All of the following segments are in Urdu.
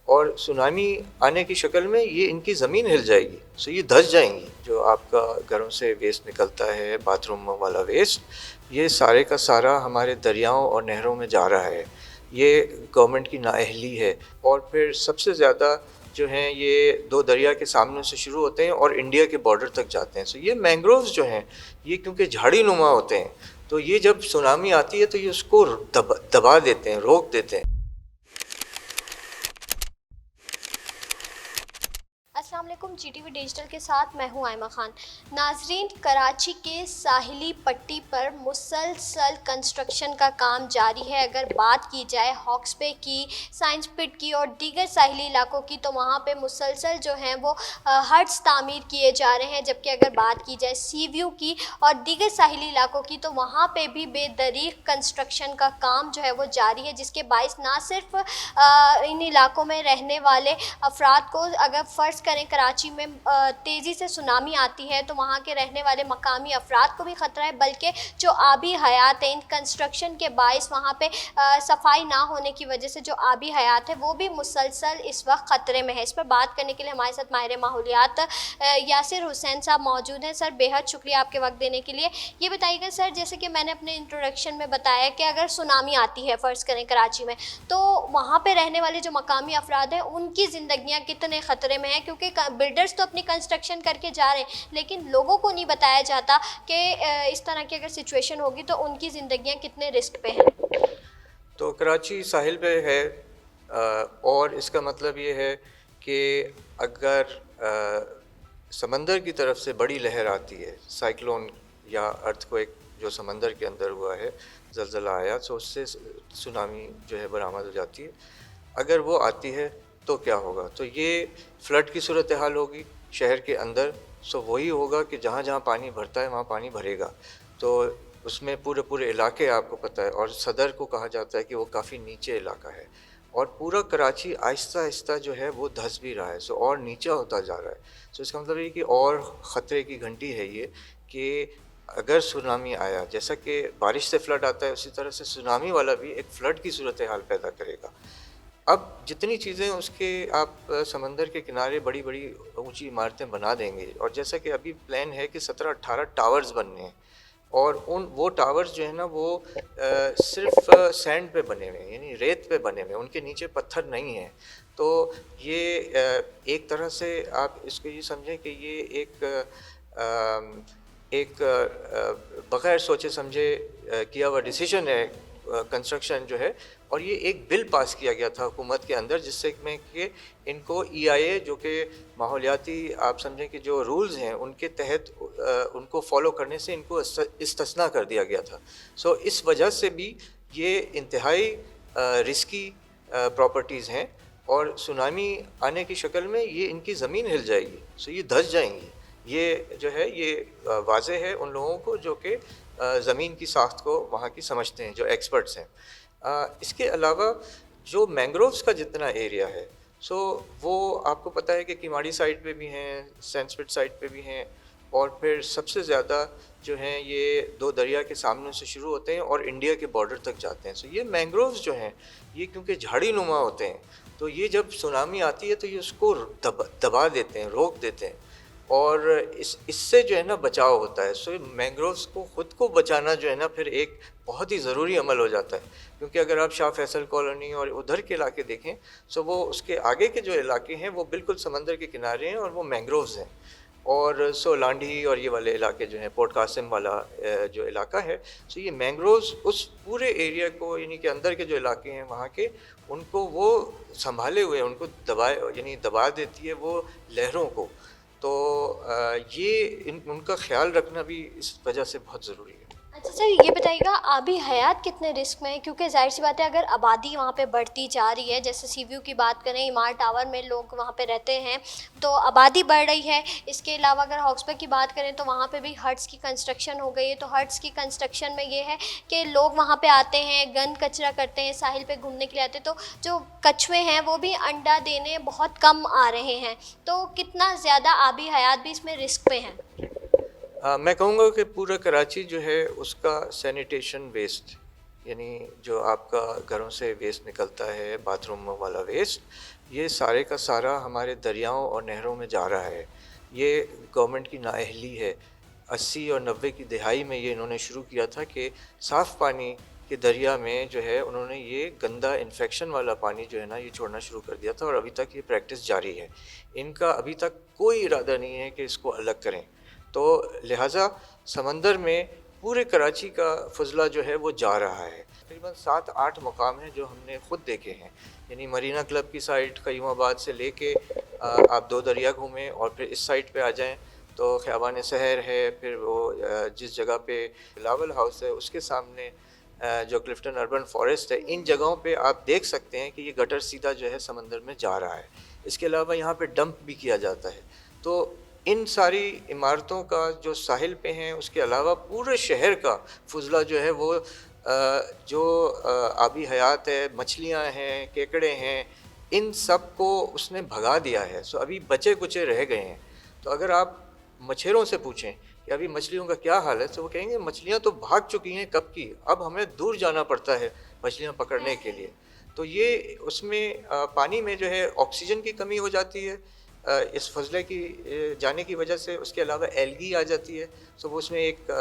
اور سونامی آنے کی شکل میں یہ ان کی زمین ہل جائے گی، سو یہ دھس جائیں گی. جو آپ کا گھروں سے ویسٹ نکلتا ہے، باتھ روم والا ویسٹ، یہ سارے کا سارا ہمارے دریاؤں اور نہروں میں جا رہا ہے. یہ گورنمنٹ کی نااہلی ہے. اور پھر سب سے زیادہ جو ہیں یہ دو دریا کے سامنے سے شروع ہوتے ہیں اور انڈیا کے بارڈر تک جاتے ہیں. سو یہ مینگرووز جو ہیں یہ کیونکہ جھاڑی نما ہوتے ہیں، تو یہ جب سونامی آتی ہے تو یہ اس کو دبا دیتے ہیں، روک دیتے ہیں. السلام علیکم، جی ٹی وی ڈیجیٹل کے ساتھ میں ہوں آئمہ خان. ناظرین، کراچی کے ساحلی پٹی پر مسلسل کنسٹرکشن کا کام جاری ہے. اگر بات کی جائے ہاکس بے کی، سائنس پٹ کی اور دیگر ساحلی علاقوں کی تو وہاں پہ مسلسل جو ہیں وہ ہٹس تعمیر کیے جا رہے ہیں. جبکہ اگر بات کی جائے سی ویو کی اور دیگر ساحلی علاقوں کی تو وہاں پہ بھی بے دریغ کنسٹرکشن کا کام جو ہے وہ جاری ہے، جس کے باعث نہ صرف ان علاقوں میں رہنے والے افراد کو، اگر فرض کریں کراچی میں تیزی سے سونامی آتی ہے تو وہاں کے رہنے والے مقامی افراد کو بھی خطرہ ہے، بلکہ جو آبی حیات ہیں ان کنسٹرکشن کے باعث وہاں پہ صفائی نہ ہونے کی وجہ سے جو آبی حیات ہے وہ بھی مسلسل اس وقت خطرے میں ہے. اس پر بات کرنے کے لیے ہمارے ساتھ ماہر ماحولیات یاسر حسین صاحب موجود ہیں. سر، بے حد شکریہ آپ کے وقت دینے کے لیے. یہ بتائیے گا سر، جیسے کہ میں نے اپنے انٹروڈکشن میں بتایا کہ اگر سونامی آتی ہے فرض کریں کراچی میں، تو وہاں پہ رہنے والے جو مقامی افراد ہیں ان کی زندگیاں کتنے خطرے میں ہیں، کیونکہ بلڈرز تو اپنی کنسٹرکشن کر کے جا رہے ہیں لیکن لوگوں کو نہیں بتایا جاتا کہ اس طرح کی اگر سچویشن ہوگی تو ان کی زندگیاں کتنے رسک پہ ہیں. تو کراچی ساحل پہ ہے، اور اس کا مطلب یہ ہے کہ اگر سمندر کی طرف سے بڑی لہر آتی ہے، سائیکلون یا ارتھ کوئک جو سمندر کے اندر ہوا ہے، زلزلہ آیا، تو اس سے سونامی جو ہے برآمد ہو جاتی ہے. اگر وہ آتی ہے تو کیا ہوگا؟ تو یہ فلڈ کی صورتحال ہوگی شہر کے اندر. سو وہی ہوگا کہ جہاں جہاں پانی بھرتا ہے وہاں پانی بھرے گا. تو اس میں پورے علاقے آپ کو پتہ ہے، اور صدر کو کہا جاتا ہے کہ وہ کافی نیچے علاقہ ہے، اور پورا کراچی آہستہ آہستہ جو ہے وہ دھس بھی رہا ہے، سو اور نیچے ہوتا جا رہا ہے. سو اس کا مطلب یہ کہ اور خطرے کی گھنٹی ہے یہ، کہ اگر سونامی آیا، جیسا کہ بارش سے فلڈ آتا ہے اسی طرح سے سونامی والا بھی ایک فلڈ کی صورتحال پیدا کرے گا. اب جتنی چیزیں اس کے آپ سمندر کے کنارے بڑی بڑی اونچی عمارتیں بنا دیں گے، اور جیسا کہ ابھی پلان ہے کہ 17-18 ٹاورز بننے ہیں، اور وہ ٹاورز جو ہے نا وہ صرف سینڈ پہ بنے ہوئے ہیں، یعنی ریت پہ بنے ہوئے ہیں، ان کے نیچے پتھر نہیں ہیں. تو یہ ایک طرح سے آپ اس کو یہ سمجھیں کہ یہ ایک بغیر سوچے سمجھے کیا ہوا ڈیسیجن ہے کنسٹرکشن جو ہے. اور یہ ایک بل پاس کیا گیا تھا حکومت کے اندر، جس سے میں کہ ان کو ای آئی اے جو کہ ماحولیاتی آپ سمجھیں کہ جو رولز ہیں ان کے تحت ان کو فالو کرنے سے ان کو استثناء کر دیا گیا تھا. سو اس وجہ سے بھی یہ انتہائی رسکی پراپرٹیز ہیں، اور سونامی آنے کی شکل میں یہ ان کی زمین ہل جائے گی، سو یہ دھس جائیں گی. یہ جو ہے یہ واضح ہے ان لوگوں کو جو کہ زمین کی ساخت کو وہاں کی سمجھتے ہیں، جو ایکسپرٹس ہیں. اس کے علاوہ جو مینگرووز کا جتنا ایریا ہے، سو وہ آپ کو پتہ ہے کہ کیماڑی سائٹ پہ بھی ہیں، سینسپٹ سائٹ پہ بھی ہیں، اور پھر سب سے زیادہ جو ہیں یہ دو دریا کے سامنے سے شروع ہوتے ہیں اور انڈیا کے بارڈر تک جاتے ہیں. سو یہ مینگرووز جو ہیں یہ کیونکہ جھاڑی نما ہوتے ہیں، تو یہ جب سونامی آتی ہے تو یہ اس کو دبا دیتے ہیں، روک دیتے ہیں، اور اس سے جو ہے نا بچاؤ ہوتا ہے. سو مینگرووز کو خود کو بچانا جو ہے نا پھر ایک بہت ہی ضروری عمل ہو جاتا ہے. کیونکہ اگر آپ شاہ فیصل کالونی اور ادھر کے علاقے دیکھیں، سو وہ اس کے آگے کے جو علاقے ہیں وہ بالکل سمندر کے کنارے ہیں اور وہ مینگرووز ہیں. اور سو لانڈھی اور یہ والے علاقے جو ہیں، پورٹ قاسم والا جو علاقہ ہے، سو یہ مینگرووز اس پورے ایریا کو، یعنی کہ اندر کے جو علاقے ہیں وہاں کے، ان کو وہ سنبھالے ہوئے، ان کو دبائے، یعنی دبا دیتی ہے وہ لہروں کو. تو یہ ان کا خیال رکھنا بھی اس وجہ سے بہت ضروری ہے. اچھا سر، یہ بتائیے گا آبی حیات کتنے رسک میں ہیں، کیونکہ ظاہر سی بات ہے اگر آبادی وہاں پہ بڑھتی جا رہی ہے، جیسے سی ویو کی بات کریں، ایمار ٹاور میں لوگ وہاں پہ رہتے ہیں تو آبادی بڑھ رہی ہے. اس کے علاوہ اگر ہاکس بے کی بات کریں تو وہاں پہ بھی ہٹس کی کنسٹرکشن ہو گئی ہے. تو ہٹس کی کنسٹرکشن میں یہ ہے کہ لوگ وہاں پہ آتے ہیں، گند کچرا کرتے ہیں، ساحل پہ گھومنے کے لیے آتے ہیں، تو جو کچھوے ہیں وہ بھی انڈا دینے بہت کم آ رہے ہیں. تو کتنا زیادہ آبی حیات بھی اس میں رسک پہ ہیں؟ میں کہوں گا کہ پورا کراچی جو ہے اس کا سینیٹیشن ویسٹ، یعنی جو آپ کا گھروں سے ویسٹ نکلتا ہے، باتھ روم والا ویسٹ، یہ سارے کا سارا ہمارے دریاؤں اور نہروں میں جا رہا ہے. یہ گورنمنٹ کی نااہلی ہے. 80 اور 90 کی دہائی میں یہ انہوں نے شروع کیا تھا کہ صاف پانی کے دریا میں جو ہے انہوں نے یہ گندا انفیکشن والا پانی جو ہے نا یہ چھوڑنا شروع کر دیا تھا، اور ابھی تک یہ پریکٹس جاری ہے. ان کا ابھی تک کوئی ارادہ نہیں ہے کہ اس کو الگ کریں. تو لہٰذا سمندر میں پورے کراچی کا فضلہ جو ہے وہ جا رہا ہے. تقریباً 7-8 مقام ہیں جو ہم نے خود دیکھے ہیں. یعنی مرینا کلب کی سائٹ قیوم آباد سے لے کے آپ 2 دریا گھومیں اور پھر اس سائٹ پہ آ جائیں تو خیابان سحر ہے، پھر وہ جس جگہ پہ بلاول ہاؤس ہے اس کے سامنے جو کلفٹن اربن فارسٹ ہے، ان جگہوں پہ آپ دیکھ سکتے ہیں کہ یہ گٹر سیدھا جو ہے سمندر میں جا رہا ہے. اس کے علاوہ یہاں پہ ڈمپ بھی کیا جاتا ہے. تو ان ساری عمارتوں کا جو ساحل پہ ہیں اس کے علاوہ پورے شہر کا فضلہ جو ہے وہ جو آبی حیات ہے، مچھلیاں ہیں، کیکڑے ہیں، ان سب کو اس نے بھگا دیا ہے. سو ابھی بچے کچے رہ گئے ہیں. تو اگر آپ مچھیروں سے پوچھیں کہ ابھی مچھلیوں کا کیا حال ہے تو وہ کہیں گے مچھلیاں تو بھاگ چکی ہیں کب کی، اب ہمیں دور جانا پڑتا ہے مچھلیاں پکڑنے کے لیے. تو یہ اس میں پانی میں جو ہے آکسیجن کی کمی ہو جاتی ہے اس فضلے کی جانے کی وجہ سے. اس کے علاوہ ایلگی آ جاتی ہے. سو وہ اس میں ایک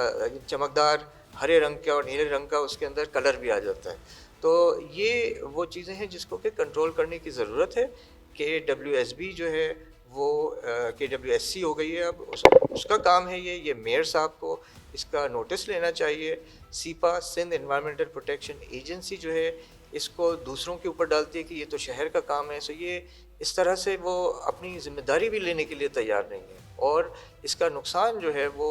چمکدار ہرے رنگ کا اور نیلے رنگ کا اس کے اندر کلر بھی آ جاتا ہے. تو یہ وہ چیزیں ہیں جس کو کہ کنٹرول کرنے کی ضرورت ہے. کہ WSB جو ہے وہ KWSC ہو گئی ہے اب، اس کا کام ہے یہ میئر صاحب کو اس کا نوٹس لینا چاہیے. سیپا سندھ انوائرمنٹل پروٹیکشن ایجنسی جو ہے اس کو دوسروں کے اوپر ڈالتی ہے کہ یہ تو شہر کا کام ہے. سو یہ اس طرح سے وہ اپنی ذمہ داری بھی لینے کے لیے تیار نہیں ہے، اور اس کا نقصان جو ہے وہ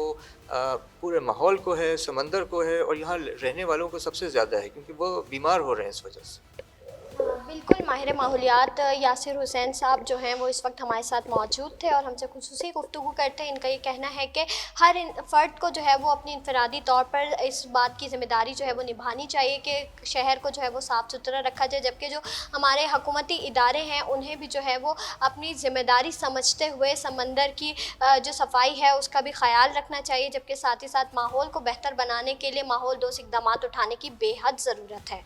پورے ماحول کو ہے، سمندر کو ہے، اور یہاں رہنے والوں کو سب سے زیادہ ہے کیونکہ وہ بیمار ہو رہے ہیں اس وجہ سے. بالکل، ماہر ماحولیات یاسر حسین صاحب جو ہیں وہ اس وقت ہمارے ساتھ موجود تھے اور ہم سے خصوصی گفتگو کرتے ہیں. ان کا یہ کہنا ہے کہ ہر فرد کو جو ہے وہ اپنی انفرادی طور پر اس بات کی ذمہ داری جو ہے وہ نبھانی چاہیے کہ شہر کو جو ہے وہ صاف ستھرا رکھا جائے، جبکہ جو ہمارے حکومتی ادارے ہیں انہیں بھی جو ہے وہ اپنی ذمہ داری سمجھتے ہوئے سمندر کی جو صفائی ہے اس کا بھی خیال رکھنا چاہیے، جبکہ ساتھ ہی ساتھ ماحول کو بہتر بنانے کے لیے ماحول دوست اقدامات اٹھانے کی بے حد ضرورت ہے.